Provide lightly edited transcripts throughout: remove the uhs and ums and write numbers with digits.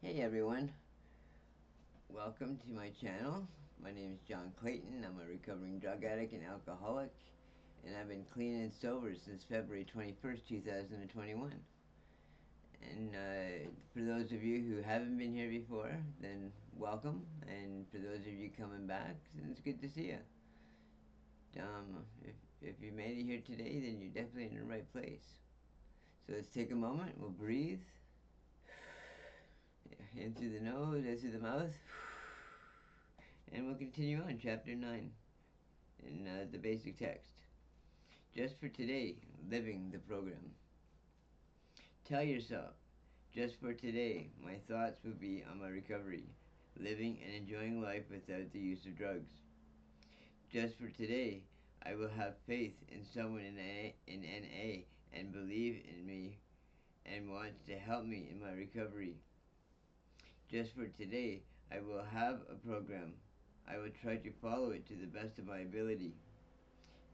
Hey everyone, welcome to my channel. My name is John Clayton. I'm a recovering drug addict and alcoholic, and I've been clean and sober since February 21st, 2021. And for those of you who haven't been here before, then welcome. And for those of you coming back, then it's good to see you. If you made it here today, then you're definitely in the right place. So let's take a moment, we'll breathe. In through the nose, out through the mouth. And we'll continue on, chapter 9, in the basic text. Just for today, living the program. Tell yourself, just for today, my thoughts will be on my recovery, living and enjoying life without the use of drugs. Just for today, I will have faith in someone in NA and believe in me and wants to help me in my recovery. Just for today, I will have a program. I will try to follow it to the best of my ability.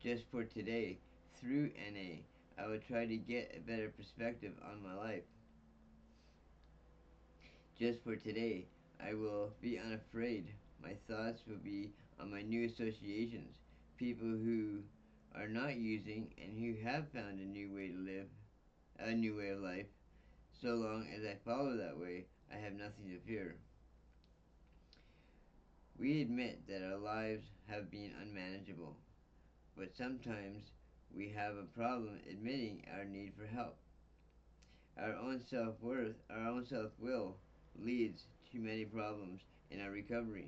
Just for today, through NA, I will try to get a better perspective on my life. Just for today, I will be unafraid. My thoughts will be on my new associations, people who are not using and who have found a new way to live, a new way of life. So long as I follow that way, I have nothing to fear. We admit that our lives have been unmanageable, but sometimes we have a problem admitting our need for help. Our own self-worth, our own self-will leads to many problems in our recovery.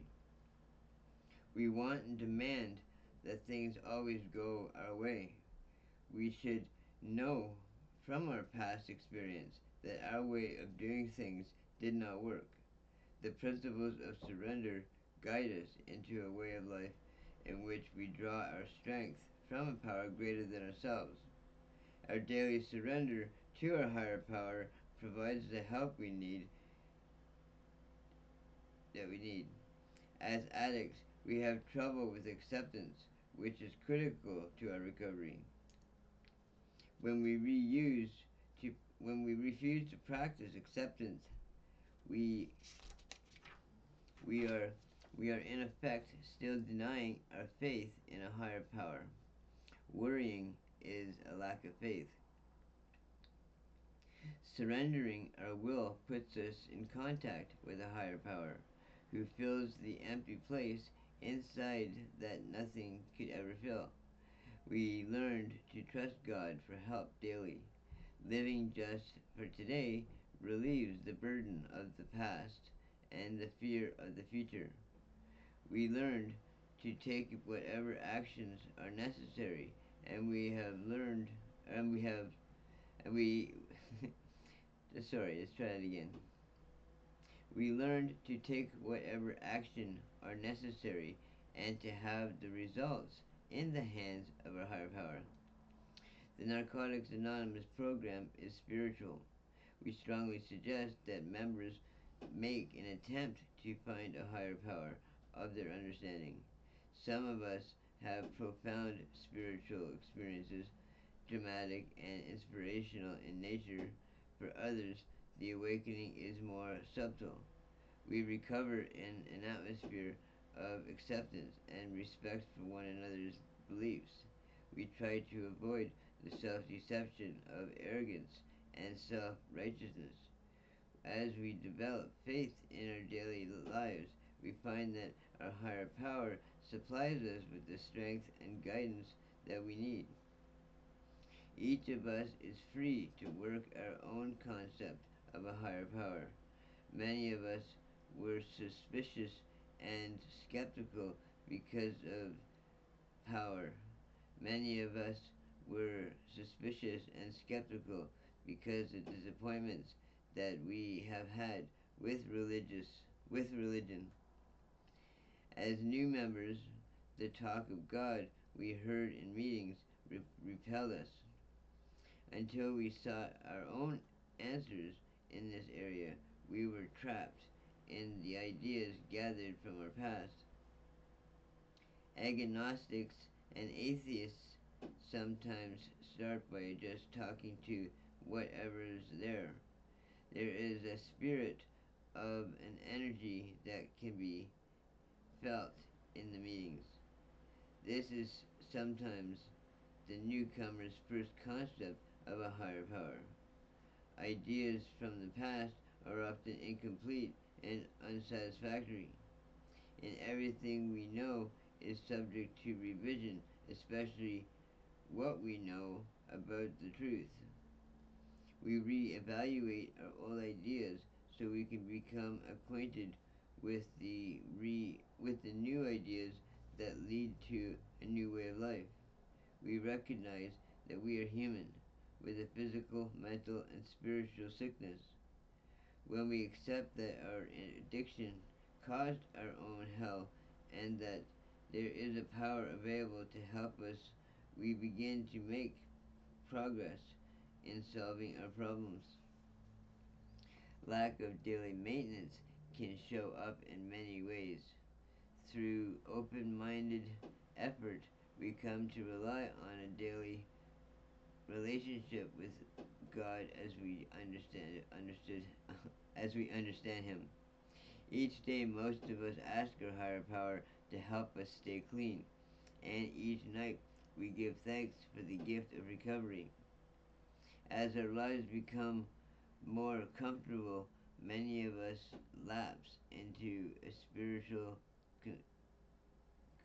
We want and demand that things always go our way. We should know from our past experience that our way of doing things did not work. The principles of surrender guide us into a way of life in which we draw our strength from a power greater than ourselves. Our daily surrender to our higher power provides the help we need. As addicts, we have trouble with acceptance, which is critical to our recovery. When we refuse to practice acceptance, we are in effect still denying our faith in a higher power. Worrying is a lack of faith. Surrendering our will puts us in contact with a higher power, who fills the empty place inside that nothing could ever fill. We learned to trust God for help daily. Living just for today relieves the burden of the past and the fear of the future. We learned to take whatever actions are necessary, and we have learned, and we sorry, let's try it again. We learned to take whatever action are necessary and to have the results in the hands of our higher power. The Narcotics Anonymous program is spiritual. We strongly suggest that members make an attempt to find a higher power of their understanding. Some of us have profound spiritual experiences, dramatic and inspirational in nature. For others, the awakening is more subtle. We recover in an atmosphere of acceptance and respect for one another's beliefs. We try to avoid the self-deception of arrogance and self-righteousness. As we develop faith in our daily lives, we find that our higher power supplies us with the strength and guidance that we need. Each of us is free to work our own concept of a higher power. Many of us were suspicious and skeptical because of power. Many of us were suspicious and skeptical because of disappointments that we have had with religion. As new members, the talk of God we heard in meetings repelled us. Until we sought our own answers in this area, we were trapped in the ideas gathered from our past. Agnostics and atheists sometimes start by just talking to whatever's there. There is a spirit of an energy that can be felt in the meetings. This is sometimes the newcomer's first concept of a higher power. Ideas from the past are often incomplete and unsatisfactory, and everything we know is subject to revision, especially what we know about the truth. We re-evaluate our old ideas so we can become acquainted with with the new ideas that lead to a new way of life. We recognize that we are human with a physical, mental, and spiritual sickness. When we accept that our addiction caused our own hell and that there is a power available to help us, we begin to make progress in solving our problems. Lack of daily maintenance can show up in many ways. Through open minded effort, we come to rely on a daily relationship with God as we understood as we understand him. Each day most of us ask our higher power to help us stay clean, and each night we give thanks for the gift of recovery. As our lives become more comfortable, many of us lapse into a spiritual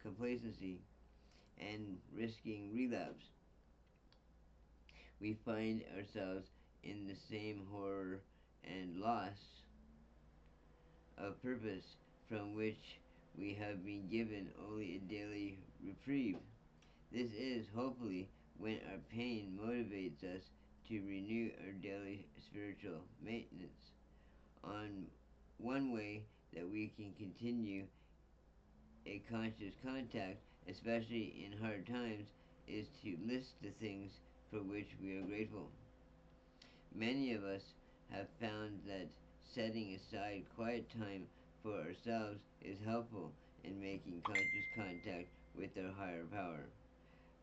complacency and risking relapse. We find ourselves in the same horror and loss of purpose from which we have been given only a daily reprieve. This is, hopefully, when our pain motivates us to renew our daily spiritual maintenance. On one way that we can continue a conscious contact, especially in hard times, is to list the things for which we are grateful. Many of us have found that setting aside quiet time for ourselves is helpful in making conscious contact with our higher power.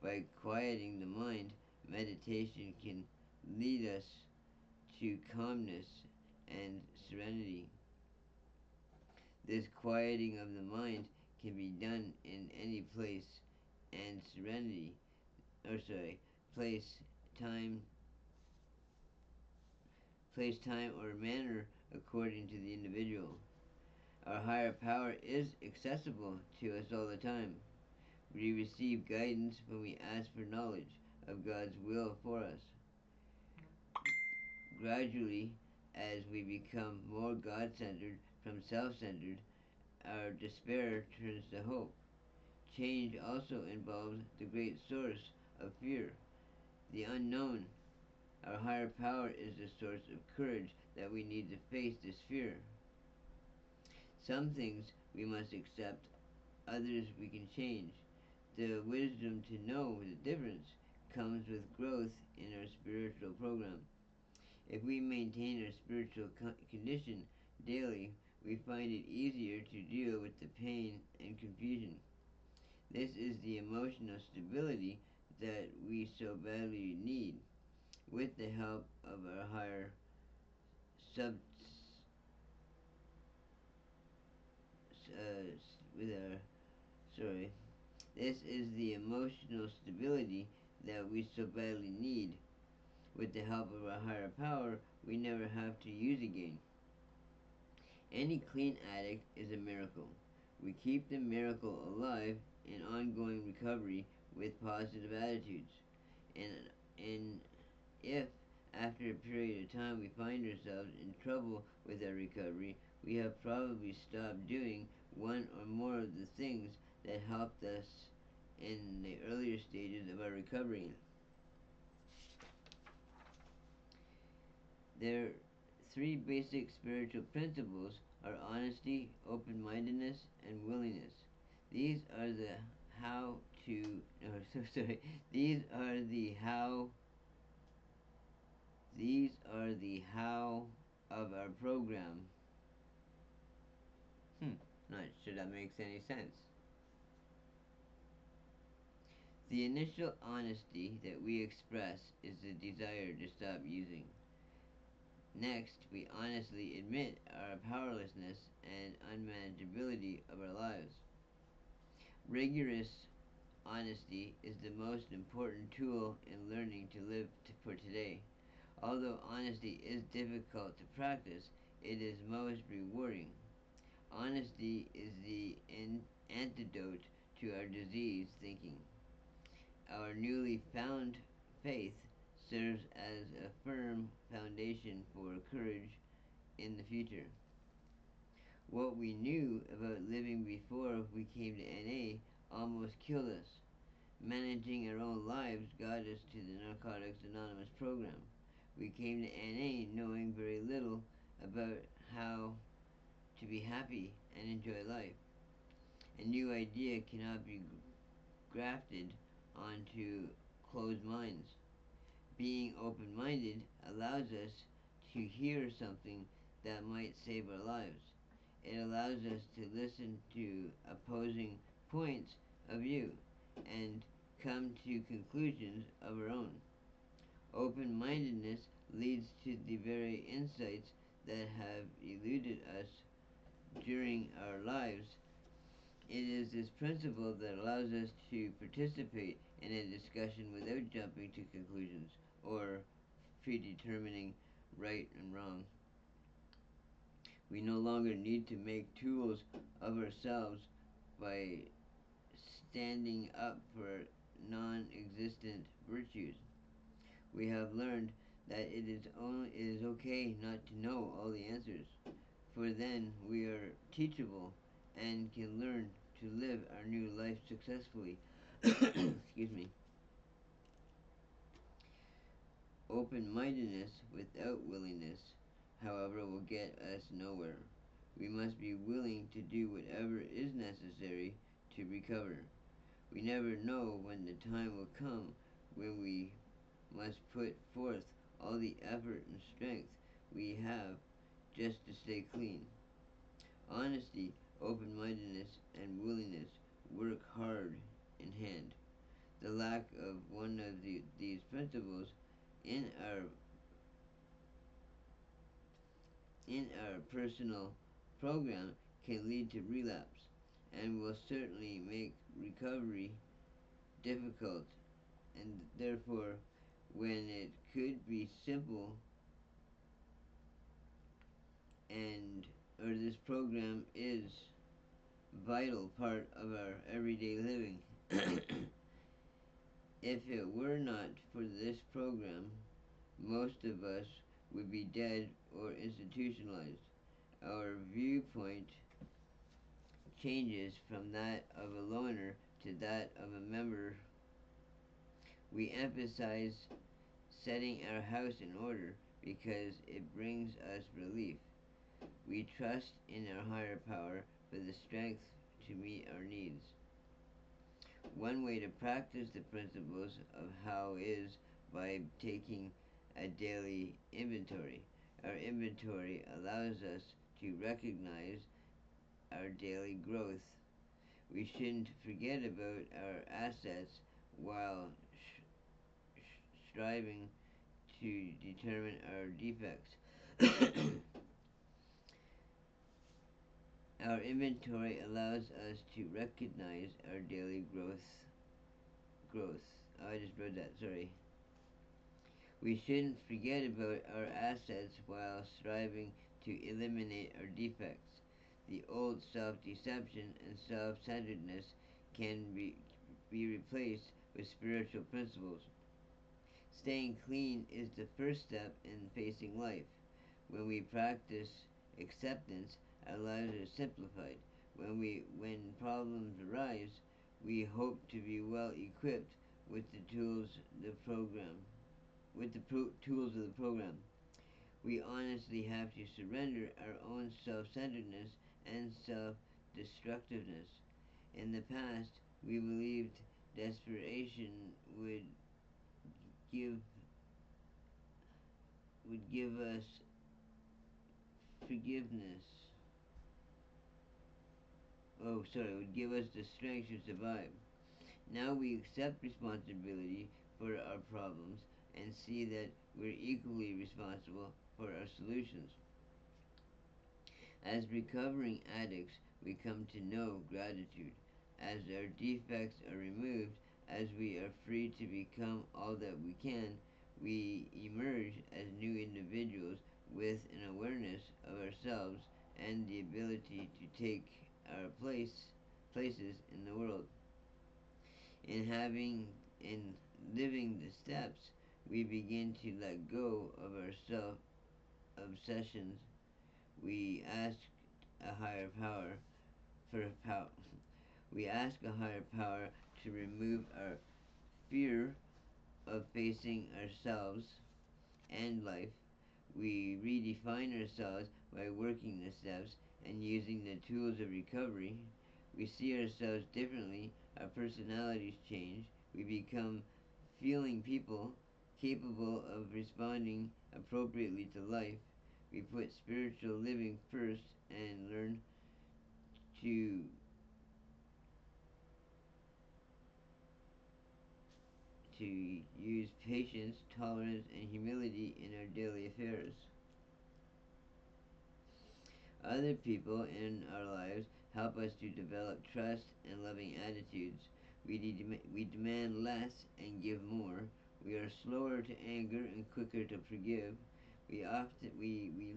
By quieting the mind, meditation can lead us to calmness and serenity. This quieting of the mind can be done in any place and serenity, or sorry, place, time, time, or manner according to the individual. Our higher power is accessible to us all the time. We receive guidance when we ask for knowledge of God's will for us. Gradually, as we become more God centered from self centered, our despair turns to hope. Change also involves the great source of fear, the unknown. Our higher power is the source of courage that we need to face this fear. Some things we must accept, others we can change. The wisdom to know the difference comes with growth in our spiritual program. If we maintain our spiritual condition daily, we find it easier to deal with the pain and confusion. This is the emotional stability that we so badly need. With the help of our higher sub, with our sorry, this is the emotional stability that we so badly need. With the help of our higher power, we never have to use again. Any clean addict is a miracle. We keep the miracle alive in ongoing recovery with positive attitudes. And, and if, after a period of time, we find ourselves in trouble with our recovery, we have probably stopped doing one or more of the things that helped us in the earlier stages of our recovery. Their three basic spiritual principles are honesty, open mindedness, and willingness. These are the how to. No, so sorry. These are the how of our program. Not sure that makes any sense. The initial honesty that we express is the desire to stop using. Next, we honestly admit our powerlessness and unmanageability of our lives. Rigorous honesty is the most important tool in learning to live for today. Although honesty is difficult to practice, it is most rewarding. Honesty is the antidote to our diseased thinking. Our newly found faith serves as a firm foundation for courage in the future. What we knew about living before we came to NA almost killed us. Managing our own lives got us to the Narcotics Anonymous program. We came to NA knowing very little about how to be happy and enjoy life. A new idea cannot be grafted onto closed minds. Being open minded allows us to hear something that might save our lives. It allows us to listen to opposing points of view and come to conclusions of our own. Open mindedness leads to the very insights that have eluded us during our lives. It is this principle that allows us to participate in a discussion without jumping to conclusions or predetermining right and wrong. We no longer need to make tools of ourselves by standing up for non existent virtues. We have learned that it is okay not to know all the answers, for then we are teachable and can learn to live our new life successfully. Excuse me. Open mindedness without willingness, however, will get us nowhere. We must be willing to do whatever is necessary to recover. We never know when the time will come when we must put forth all the effort and strength we have just to stay clean. Honesty, open mindedness, and willingness work hard in hand. The lack of one of these principles in our personal program can lead to relapse and will certainly make recovery difficult, and therefore when it could be simple and or this program is vital part of our everyday living. If it were not for this program, most of us would be dead or institutionalized. Our viewpoint changes from that of a loner to that of a member. We emphasize setting our house in order because it brings us relief. We trust in our higher power for the strength to meet our needs. One way to practice the principles of how is by taking a daily inventory. Our inventory allows us to recognize our daily growth. We shouldn't forget about our assets while striving to determine our defects. Our inventory allows us to recognize our daily growth. Oh, I just read that, sorry. We shouldn't forget about our assets while striving to eliminate our defects. The old self-deception and self-centeredness can be replaced with spiritual principles. Staying clean is the first step in facing life. When we practice acceptance, our lives are simplified. When problems arise, we hope to be well equipped with the tools tools of the program. We honestly have to surrender our own self-centeredness and self-destructiveness. In the past, we believed desperation give would give us forgiveness. Would give us the strength to survive. Now we accept responsibility for our problems and see that we're equally responsible for our solutions. As recovering addicts, we come to know gratitude. As our defects are removed, as we are free to become all that we can, we emerge as new individuals with an awareness of ourselves and the ability to take our places in the world. In living the steps, we begin to let go of our self obsessions. We ask a higher power for power. We ask a higher power to remove our fear of facing ourselves and life. We redefine ourselves by working the steps and using the tools of recovery. We see ourselves differently, our personalities change, we become feeling people capable of responding appropriately to life. We put spiritual living first and learn to use patience, tolerance, and humility in our daily affairs. Other people in our lives help us to develop trust and loving attitudes. We demand less and give more. We are slower to anger and quicker to forgive. We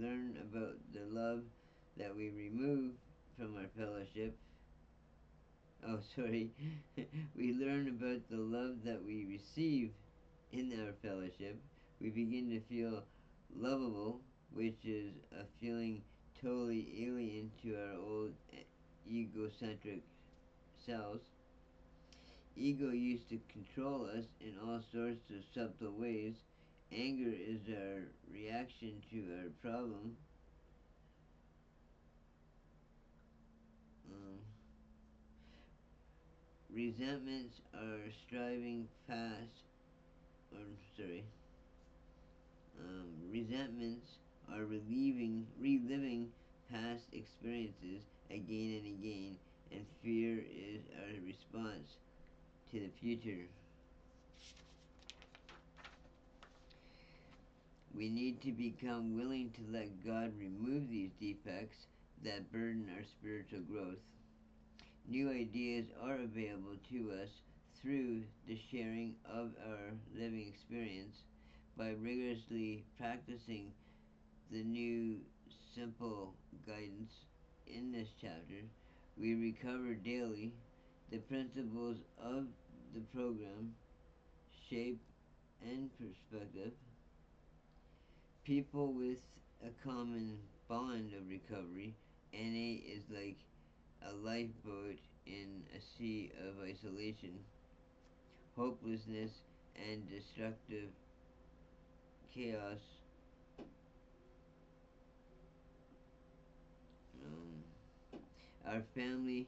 learn about the love that we remove from our fellowship. Oh, sorry. We learn about the love that we receive in our fellowship. We begin to feel lovable, which is a feeling totally alien to our old egocentric selves. Ego used to control us in all sorts of subtle ways. Anger is our reaction to our problem. Um, Resentments are striving fast, or sorry, resentments are reliving past experiences again and again, and fear is our response to the future. We need to become willing to let God remove these defects that burden our spiritual growth. New ideas are available to us through the sharing of our living experience. By rigorously practicing the new simple guidance in this chapter, we recover daily. The principles of the program shape and perspective. People with a common bond of recovery, NA is like a lifeboat in a sea of isolation, hopelessness, and destructive chaos. Our family,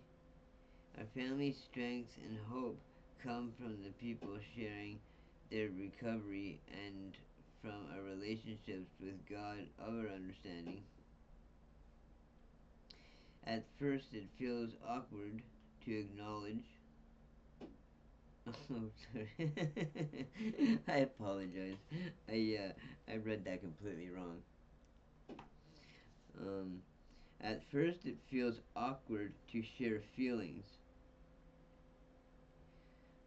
our family's strength and hope come from the people sharing their recovery and from our relationships with God of our understanding. At first, it feels awkward to acknowledge. Oh, sorry. I apologize. I read that completely wrong. Um, at first, it feels awkward to share feelings.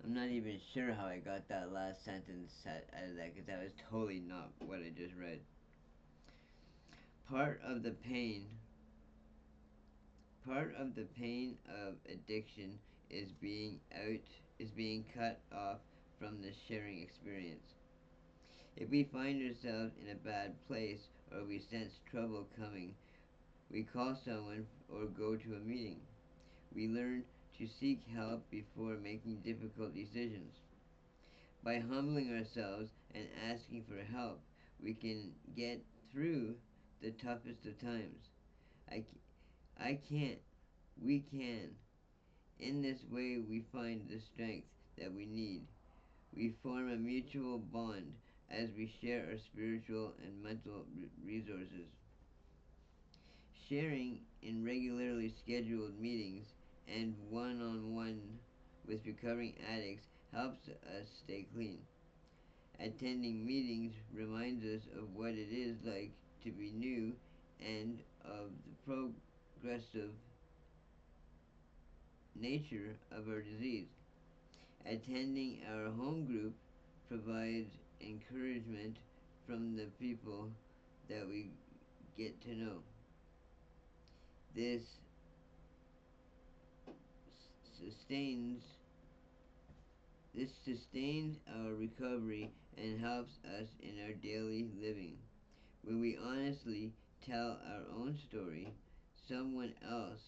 I'm not even sure how I got that last sentence out of that because that was totally not what I just read. Part of the pain, part of the pain of addiction is being cut off from the sharing experience. If we find ourselves in a bad place or we sense trouble coming, we call someone or go to a meeting. We learn to seek help before making difficult decisions. By humbling ourselves and asking for help, we can get through the toughest of times. I, I can't. We can. In this way, we find the strength that we need. We form a mutual bond as we share our spiritual and mental resources. Sharing in regularly scheduled meetings and one on one with recovering addicts helps us stay clean. Attending meetings reminds us of what it is like to be new and of the progressive nature of our disease. Attending our home group provides encouragement from the people that we get to know. This sustains this sustains our recovery and helps us in our daily living. When we honestly tell our own story, someone else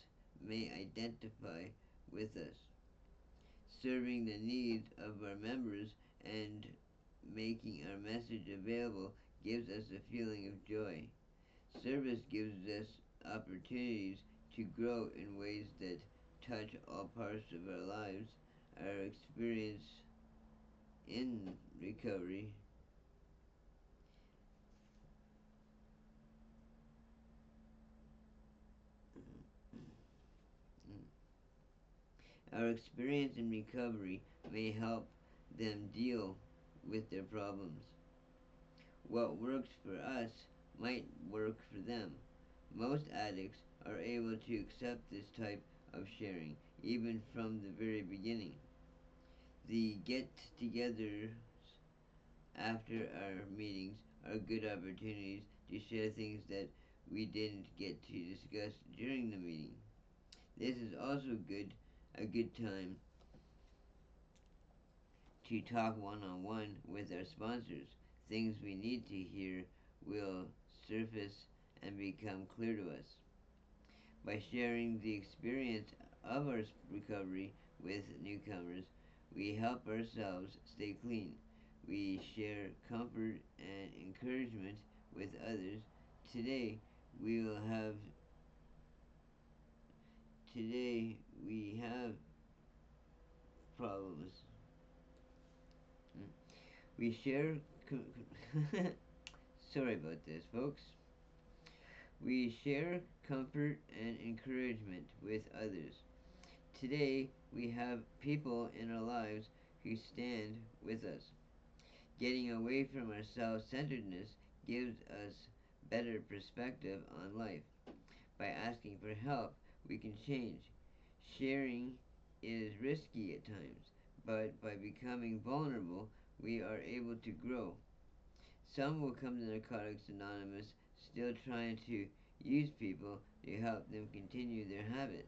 may identify with us. Serving the needs of our members and making our message available gives us a feeling of joy. Service gives us opportunities to grow in ways that touch all parts of our lives. Our experience in recovery Our experience in recovery may help them deal with their problems. What works for us might work for them. Most addicts are able to accept this type of sharing, even from the very beginning. The get togethers after our meetings are good opportunities to share things that we didn't get to discuss during the meeting. This is also a good time to talk one on one with our sponsors. Things we need to hear will surface and become clear to us. By sharing the experience of our recovery with newcomers, we help ourselves stay clean. We share comfort and encouragement with others. Today we will have today we have problems. We share sorry about this, folks. We share comfort and encouragement with others. Today, we have people in our lives who stand with us. Getting away from our self centeredness gives us better perspective on life. By asking for help, we can change. Sharing is risky at times, but by becoming vulnerable, we are able to grow. Some will come to Narcotics Anonymous still trying to use people to help them continue their habit.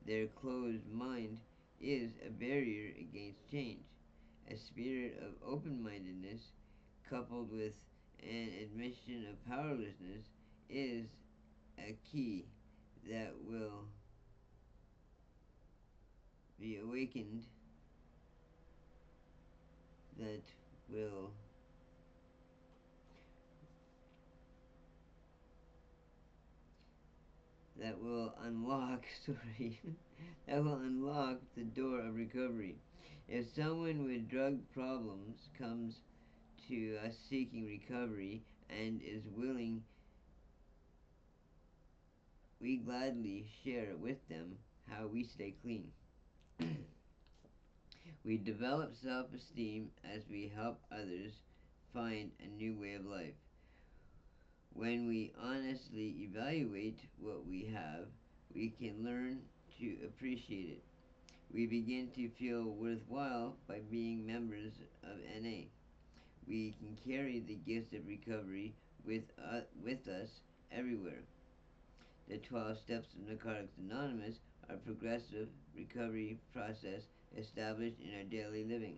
Their closed mind is a barrier against change. A spirit of open mindedness, coupled with an admission of powerlessness, is a key that will be awakened, that will that will unlock sorry that will unlock the door of recovery. If someone with drug problems comes to us seeking recovery and is willing, we gladly share with them how we stay clean. We develop self-esteem as we help others find a new way of life. When we honestly evaluate what we have, we can learn to appreciate it. We begin to feel worthwhile by being members of NA. We can carry the gifts of recovery with us everywhere. The 12 steps of Narcotics Anonymous are a progressive recovery process established in our daily living.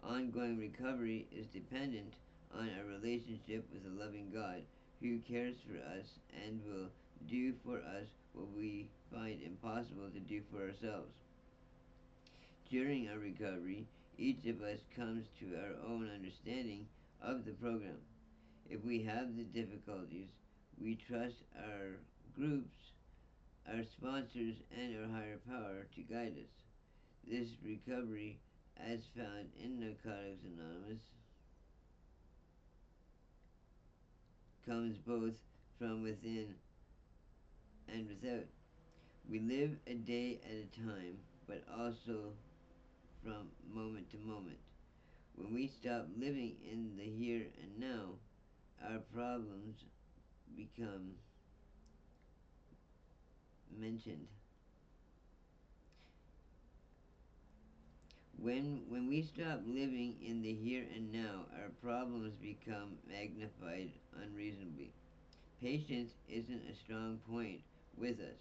Ongoing recovery is dependent on our relationship with a loving God who cares for us and will do for us what we find impossible to do for ourselves. During our recovery, each of us comes to our own understanding of the program. If we have the difficulties, we trust our groups, our sponsors, and our higher power to guide us. This recovery, as found in Narcotics Anonymous, comes both from within and without. We live a day at a time, but also from moment to moment. When we stop living in the here and now, our problems become mentioned. When we stop living in the here and now, our problems become magnified unreasonably. Patience isn't a strong point with us.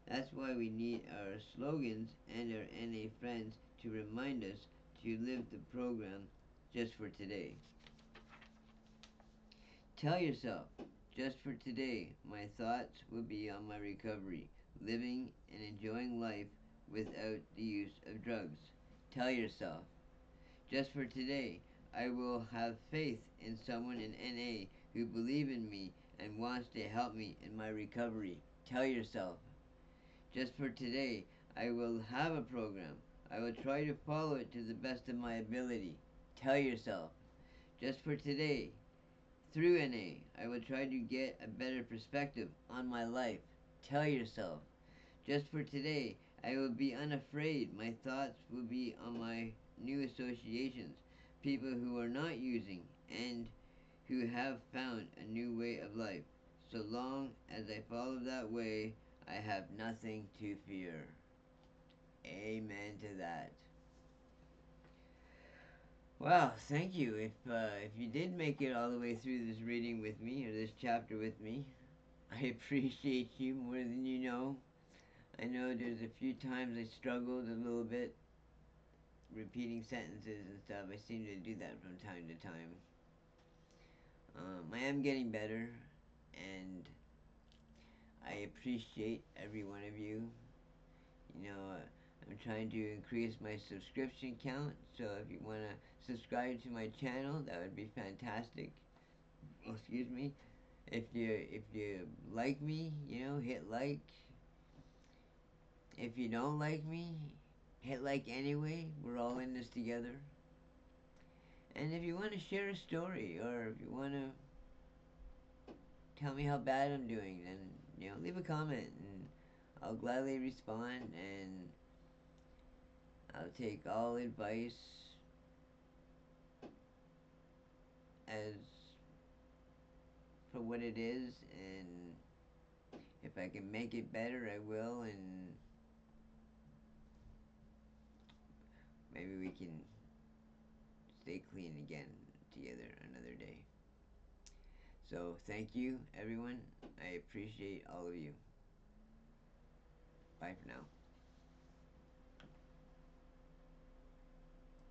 That's why we need our slogans and our NA friends to remind us to live the program just for today. Tell yourself, just for today, my thoughts will be on my recovery, living and enjoying life without the use of drugs. Tell yourself, just for today, I will have faith in someone in NA who believes in me and wants to help me in my recovery. Tell yourself, just for today, I will have a program. I will try to follow it to the best of my ability. Tell yourself, just for today, through NA, I will try to get a better perspective on my life. Tell yourself, just for today, I will be unafraid. My thoughts will be on my new associations, people who are not using and who have found a new way of life. So long as I follow that way, I have nothing to fear. Amen to that. Well, thank you. If you did make it all the way through this reading with me or this chapter with me, I appreciate you more than you know. I know there's a few times I struggled a little bit repeating sentences and stuff. I seem to do that from time to time. I am getting better, and I appreciate every one of you. You know, I'm trying to increase my subscription count, so if you want to subscribe to my channel, that would be fantastic. Oh, excuse me. If you like me, hit like. If you don't like me, hit like anyway. We're all in this together. And if you want to share a story, or if you want to tell me how bad I'm doing, then leave a comment, and I'll gladly respond, and I'll take all advice as for what it is, and if I can make it better, I will, and maybe we can stay clean again together another day. So thank you, everyone. I appreciate all of you. Bye for now.